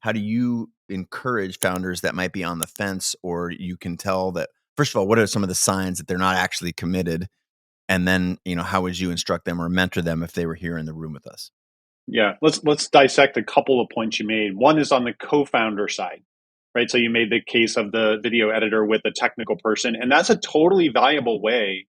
how do you encourage founders that might be on the fence, or you can tell that, first of all, what are some of the signs that they're not actually committed? And then, how would you instruct them or mentor them if they were here in the room with us? Yeah, let's dissect a couple of points you made. One is on the co-founder side, right? So you made the case of the video editor with a technical person, and that's a totally valuable way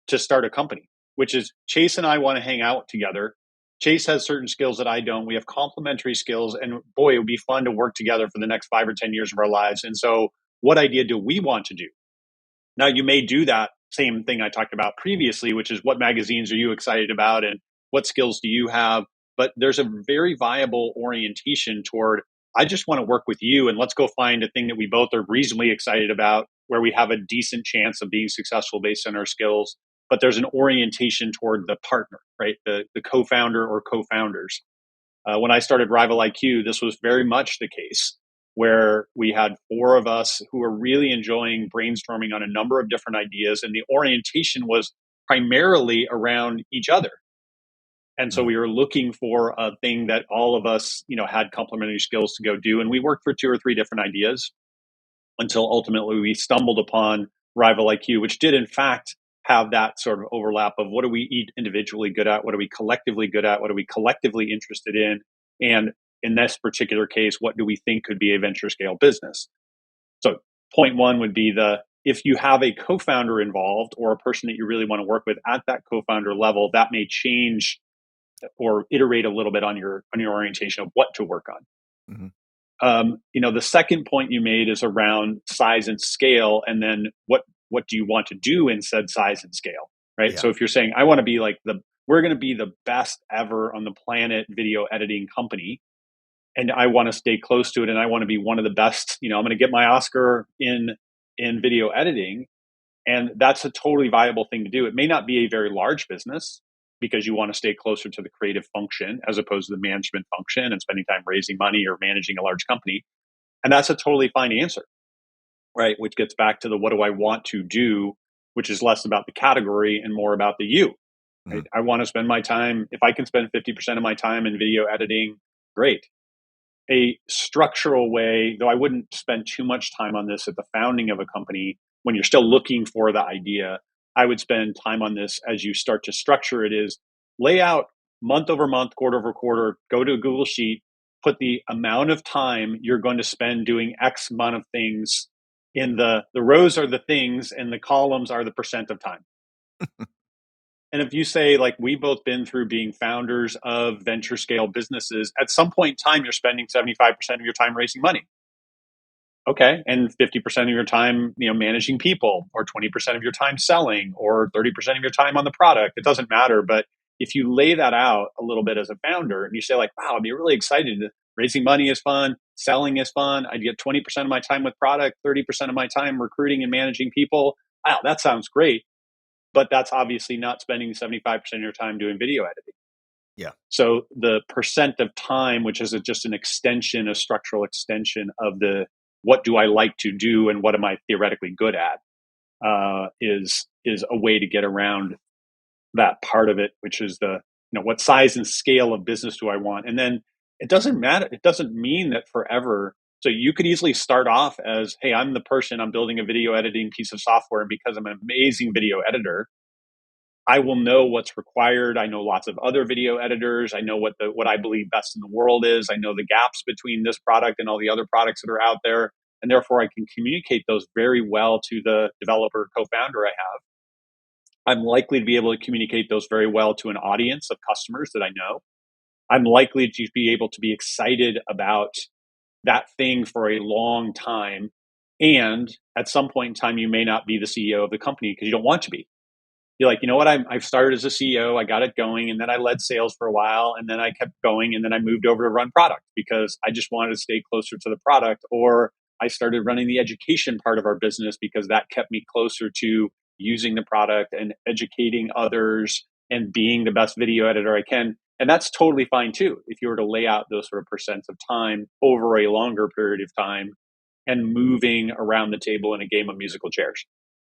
to start a company, which is Chase and I want to hang out together. Chase has certain skills that I don't. We have complementary skills, and boy, it would be fun to work together for the next 5 or 10 years of our lives. And so, what idea do we want to do? Now, you may do that same thing I talked about previously, which is what magazines are you excited about and what skills do you have? But there's a very viable orientation toward, I just want to work with you and let's go find a thing that we both are reasonably excited about where we have a decent chance of being successful based on our skills. But there's an orientation toward the partner, right? The co-founder or co-founders. When I started RivalIQ, this was very much the case where we had 4 of us who were really enjoying brainstorming on a number of different ideas. And the orientation was primarily around each other. And so we were looking for a thing that all of us, had complementary skills to go do. And we worked for 2 or 3 different ideas until ultimately we stumbled upon RivalIQ, which did in fact have that sort of overlap of what are we individually good at? What are we collectively good at? What are we collectively interested in? And in this particular case, what do we think could be a venture scale business? So point 1 would be if you have a co-founder involved or a person that you really want to work with at that co-founder level, that may change or iterate a little bit on your orientation of what to work on. Mm-hmm. The second point you made is around size and scale, and then what do you want to do in said size and scale, right? Yeah. So if you're saying, I want to be we're going to be the best ever on the planet video editing company, and I want to stay close to it, and I want to be one of the best, I'm going to get my Oscar in video editing, and that's a totally viable thing to do. It may not be a very large business because you want to stay closer to the creative function as opposed to the management function and spending time raising money or managing a large company. And that's a totally fine answer, right? Which gets back to the what do I want to do, which is less about the category and more about the you. Right? I want to spend my time, if I can spend 50% of my time in video editing, great. A structural way, though I wouldn't spend too much time on this at the founding of a company when you're still looking for the idea, I would spend time on this as you start to structure it, is lay out month over month, quarter over quarter, go to a Google Sheet, put the amount of time you're going to spend doing X amount of things in the rows are the things and the columns are the percent of time. And if you say, like we both been through being founders of venture scale businesses, at some point in time, you're spending 75% of your time raising money. Okay. And 50% of your time, managing people, or 20% of your time selling, or 30% of your time on the product. It doesn't matter. But if you lay that out a little bit as a founder and you say like, wow, I'd be really excited. Raising money is fun. Selling is fun. I'd get 20% of my time with product, 30% of my time recruiting and managing people. Wow, that sounds great. But that's obviously not spending 75% of your time doing video editing. Yeah. So the percent of time, which is just an extension, a structural extension of the what do I like to do and what am I theoretically good at, is a way to get around that part of it, which is what size and scale of business do I want? And then it doesn't matter. It doesn't mean that forever. So you could easily start off as, hey, I'm the person, I'm building a video editing piece of software. And because I'm an amazing video editor, I will know what's required. I know lots of other video editors. I know what I believe best in the world is. I know the gaps between this product and all the other products that are out there. And therefore I can communicate those very well to the developer co-founder I have. I'm likely to be able to communicate those very well to an audience of customers that I know. I'm likely to be able to be excited about that thing for a long time. And at some point in time, you may not be the CEO of the company because you don't want to be. You're like, you know what? I've started as a CEO. I got it going. And then I led sales for a while. And then I kept going. And then I moved over to run product because I just wanted to stay closer to the product. Or I started running the education part of our business because that kept me closer to using the product and educating others and being the best video editor I can. And that's totally fine too, if you were to lay out those sort of percents of time over a longer period of time and moving around the table in a game of musical chairs.